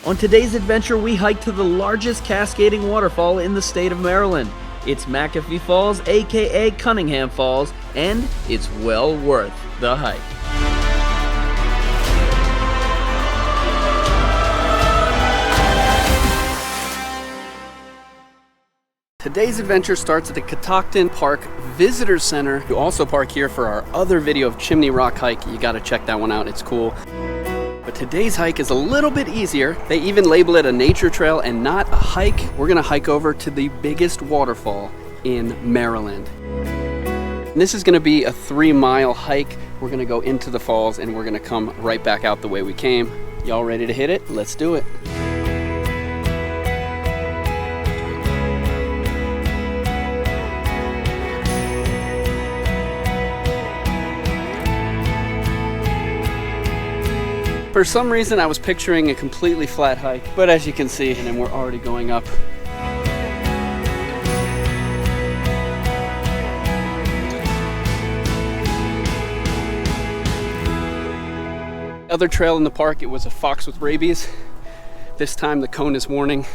On today's adventure, we hike to the largest cascading waterfall in the state of Maryland. It's McAfee Falls, aka Cunningham Falls, and it's well worth the hike. Today's adventure starts at the Catoctin Park Visitor Center. You also park here for our other video of Chimney Rock hike. You gotta check that one out, it's cool. But today's hike is a little bit easier. They even label it a nature trail and not a hike. We're gonna hike over to the biggest waterfall in Maryland. And this is gonna be a 3-mile hike. We're gonna go into the falls and we're gonna come right back out the way we came. Y'all ready to hit it? Let's do it. For some reason, I was picturing a completely flat hike, but as you can see, and then we're already going up. Other trail in the park, it was a fox with rabies. This time the cone is warning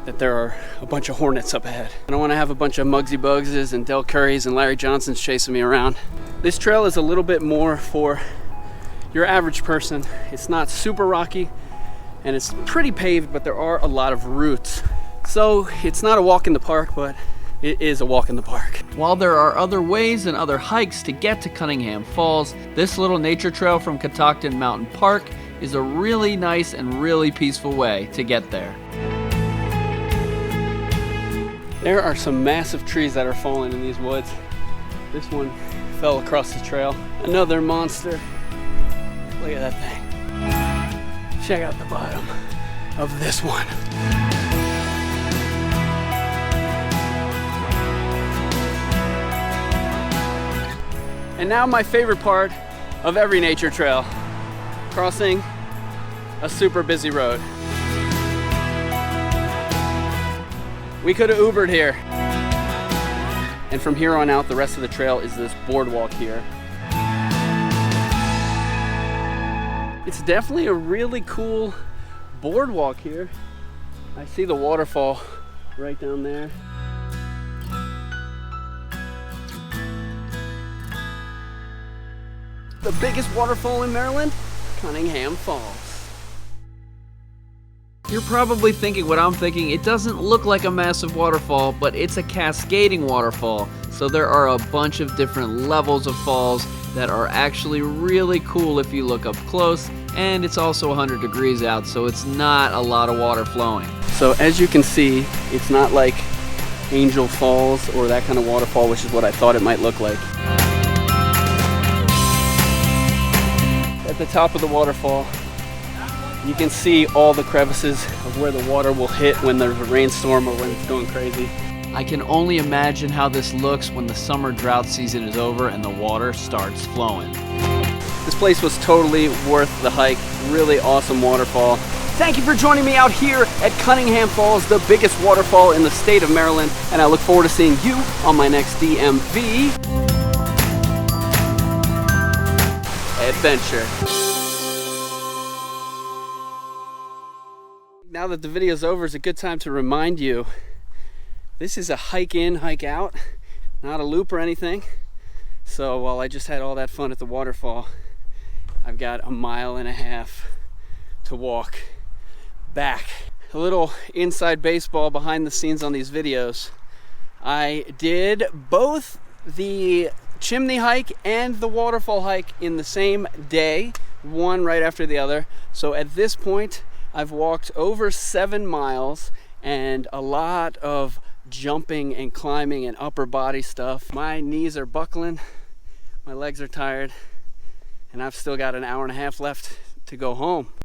that there are a bunch of hornets up ahead. I don't want to have a bunch of Muggsy Buggses and Del Currys and Larry Johnsons chasing me around. This trail is a little bit more for your average person. It's not super rocky and it's pretty paved, but there are a lot of roots. So it's not a walk in the park, but it is a walk in the park. While there are other ways and other hikes to get to Cunningham Falls, this little nature trail from Catoctin Mountain Park is a really nice and really peaceful way to get there. There are some massive trees that are falling in these woods. This one fell across the trail. Another monster. Look at that thing. Check out the bottom of this one. And now my favorite part of every nature trail, crossing a super busy road. We could have Ubered here. And from here on out, the rest of the trail is this boardwalk here. It's definitely a really cool boardwalk here. I see the waterfall right down there. The biggest waterfall in Maryland, Cunningham Falls. You're probably thinking what I'm thinking. It doesn't look like a massive waterfall, but it's a cascading waterfall. So there are a bunch of different levels of falls that are actually really cool if you look up close, and it's also 100 degrees out, so it's not a lot of water flowing. So as you can see, it's not like Angel Falls or that kind of waterfall, which is what I thought it might look like. At the top of the waterfall, you can see all the crevices of where the water will hit when there's a rainstorm or when it's going crazy. I can only imagine how this looks when the summer drought season is over and the water starts flowing. This place was totally worth the hike. Really awesome waterfall. Thank you for joining me out here at Cunningham Falls, the biggest waterfall in the state of Maryland, and I look forward to seeing you on my next DMV adventure. Now that the video's over, it's a good time to remind you this is a hike in, hike out, not a loop or anything. So while I just had all that fun at the waterfall, I've got 1.5 miles to walk back. A little inside baseball behind the scenes on these videos. I did both the Chimney hike and the waterfall hike in the same day, one right after the other. So at this point, I've walked over 7 miles and a lot of jumping and climbing and upper body stuff. My knees are buckling, my legs are tired, and I've still got 1.5 hours left to go home.